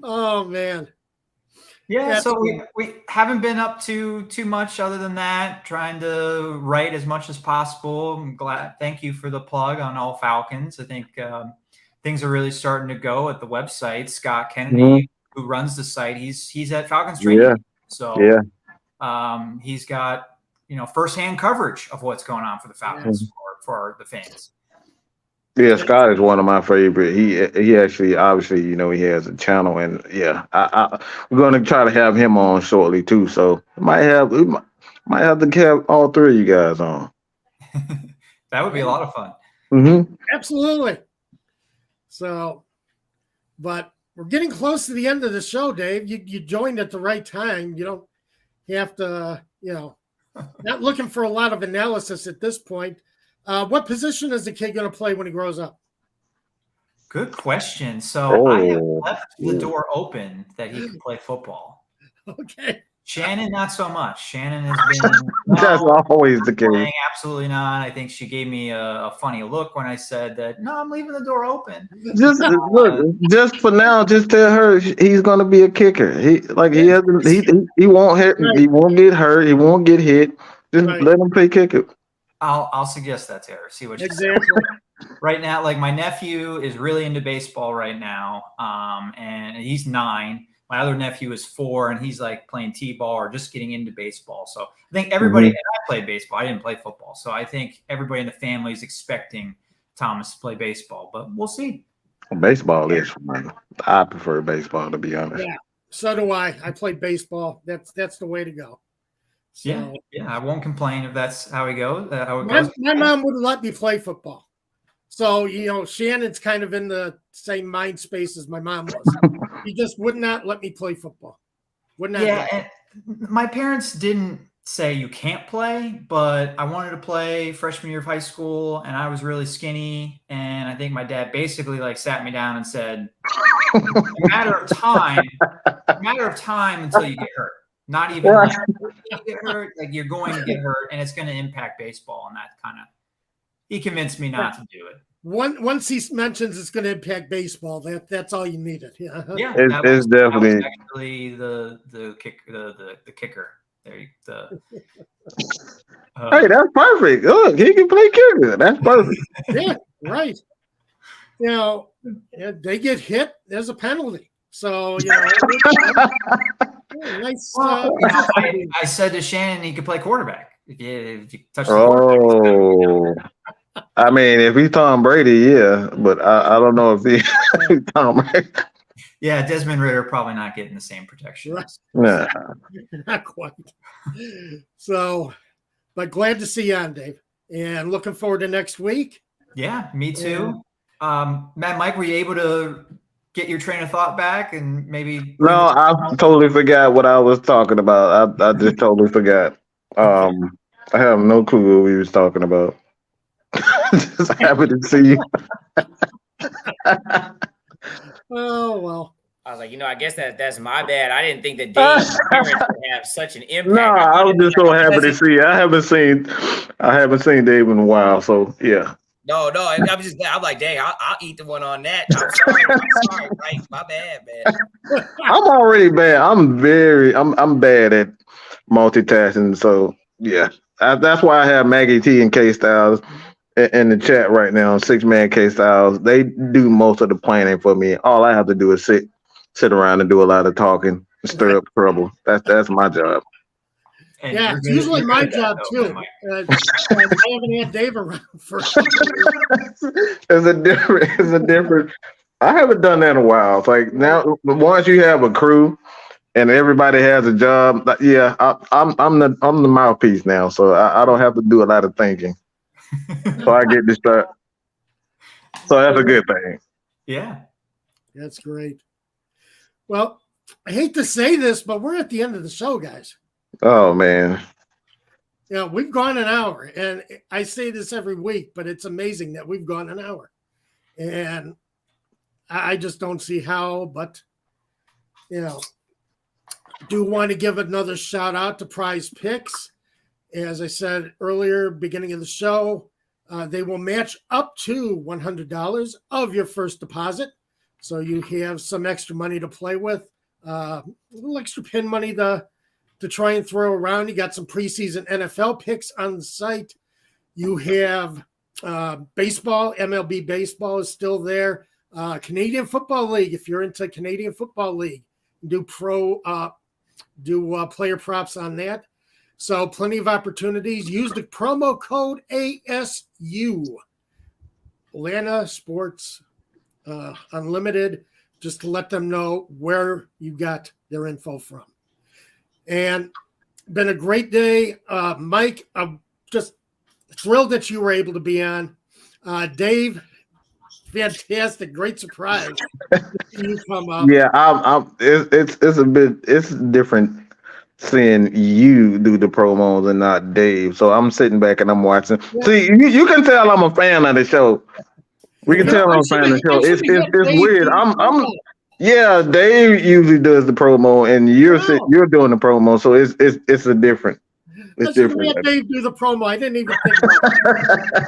oh man. Yeah, so we haven't been up to too much other than that, trying to write as much as possible. I'm glad. Thank you for the plug on all Falcons. I think things are really starting to go at the website. Scott Kennedy, who runs the site, he's at Falcons training. Yeah. So he's got, firsthand coverage of what's going on for the Falcons for the fans. Yeah, Scott is one of my favorite. He actually, obviously, he has a channel, and we're going to try to have him on shortly too. So we might have to have all three of you guys on. That would be a lot of fun. Mm-hmm. Absolutely. So, but we're getting close to the end of the show, Dave. You joined at the right time. You don't have to, not looking for a lot of analysis at this point. What position is the kid going to play when he grows up? Good question. So I have left the door open that he can play football. Okay. Shannon, not so much. Shannon has been. That's always the case. Absolutely not. I think she gave me a funny look when I said that. No, I'm leaving the door open. Just for now, just tell her he's going to be a kicker. He won't hit. Right. He won't get hurt. He won't get hit. Just let him play kicker. I'll suggest that to her. See what she says. Right now, like my nephew is really into baseball right now, and he's 9. My other nephew is 4, and he's like playing t-ball or just getting into baseball. So I think everybody. And I played baseball. I didn't play football, so I think everybody in the family is expecting Thomas to play baseball. But we'll see. Baseball is fun. I prefer baseball, to be honest. Yeah, so do I. I played baseball. That's the way to go. So, yeah, I won't complain if that's how it goes. My mom wouldn't let me play football. So, Shannon's kind of in the same mind space as my mom was. He just would not let me play football. Would not. Yeah, and my parents didn't say you can't play, but I wanted to play freshman year of high school, and I was really skinny. And I think my dad basically sat me down and said, a matter of time until you get hurt. Not even you get hurt, you're going to get hurt, and it's going to impact baseball. And that he convinced me not to do it. Once he mentions it's going to impact baseball, that's all you needed. Yeah, it's definitely actually the kicker. Hey, that's perfect. Look, he can play kicker. That's perfect. Yeah, right. They get hit, there's a penalty. So nice. I said to Shannon he could play quarterback if you touch the quarterback. I mean, if he's Tom Brady, yeah, but I don't know if he's Tom Brady. Yeah, Desmond Ridder probably not getting the same protection. Right. Yeah. Not quite. So, but glad to see you on, Dave, and looking forward to next week. Yeah, me too. Mike, were you able to get your train of thought back and maybe? No, I totally forgot what I was talking about. I just totally forgot. I have no clue what we was talking about. Just happy to see you. Oh well. I was like, I guess that's my bad. I didn't think that Dave's parents would have such an impact. No, I was just so happy to see you. I haven't seen Dave in a while, so yeah. No, I'm like, dang, I'll eat the one on that. I'm sorry, Mike. My bad, man. I'm already bad. I'm bad at multitasking, so yeah. That's why I have Maggie T and K Styles in the chat right now. 6-man K Styles. They do most of the planning for me. All I have to do is sit around and do a lot of talking, stir up trouble. That's my job. And Yeah, you're it's good- usually you're my good at job that, though, too. Mike. I haven't had Dave around for. It's a different. I haven't done that in a while. It's like now, once you have a crew and everybody has a job, yeah, I'm the mouthpiece now, so I don't have to do a lot of thinking. So I get distracted. So that's a good thing. Yeah. That's great. Well, I hate to say this, but we're at the end of the show, guys. Oh man. Yeah, we've gone an hour, and I say this every week, but it's amazing that we've gone an hour, and I just don't see how. But do want to give another shout out to Prize Picks. As I said earlier, beginning of the show, they will match up to $100 of your first deposit, so you have some extra money to play with, a little extra pin money to try and throw around. You got some preseason NFL picks on the site. You have baseball, MLB baseball is still there. Canadian Football League, if you're into Canadian Football League, do player props on that. So plenty of opportunities. Use the promo code ASU, Atlanta Sports Unlimited, just to let them know where you got their info from. And been a great day. Mike, I'm just thrilled that you were able to be on. Dave, fantastic, great surprise. You come up. Yeah, it's different seeing you do the promos and not Dave. So I'm sitting back and I'm watching. Yeah. See, you can tell I'm a fan of the show. We can tell I'm a fan of the show. It's weird. Yeah, Dave usually does the promo, and you're doing the promo, so it's a different. It's different. Let Dave do the promo. I didn't even think about it.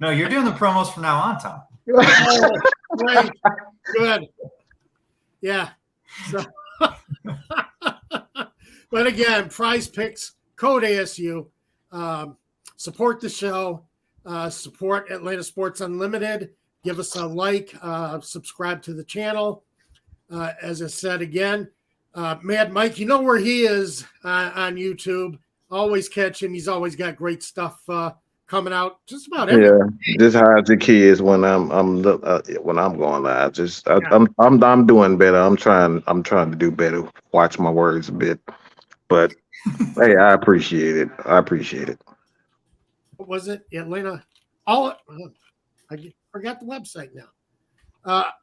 No, you're doing the promos from now on, Tom. Oh, great. Good. Yeah. So, but again, Prize Picks, code ASU. Support the show. Support Atlanta Sports Unlimited. Give us a like. Subscribe to the channel. As I said again, Mad Mike, you know where he is on YouTube. Always catch him. He's always got great stuff coming out. Just about everything. Yeah, just hide the kids when I'm going live. I'm doing better. I'm trying to do better. Watch my words a bit, but hey, I appreciate it. What was it? Atlanta. I forgot the website now.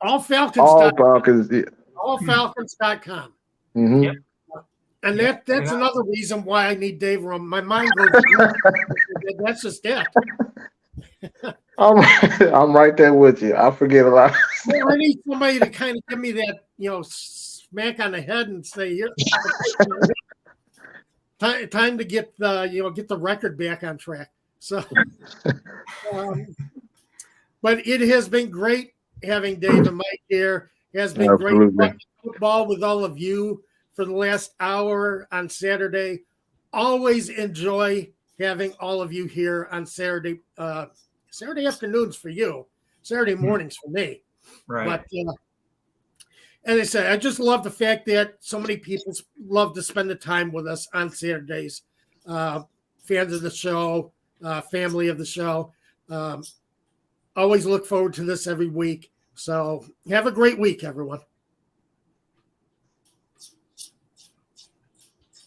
All Falcons. All Falcons. Yeah. Allfalcons.com. Mm-hmm. Yep. And that's another reason why I need Dave Rum. My mind goes, that's just it. I'm right there with you. I forget a lot. I need somebody to kind of give me that, smack on the head and say, here, time to get the record back on track. So, but it has been great having Dave and Mike here. It has been great watching football with all of you for the last hour on Saturday. Always enjoy having all of you here on Saturday. Saturday afternoons for you, Saturday mornings for me. Right. But as I said, I just love the fact that so many people love to spend the time with us on Saturdays. Fans of the show, family of the show. Always look forward to this every week. So have a great week, everyone.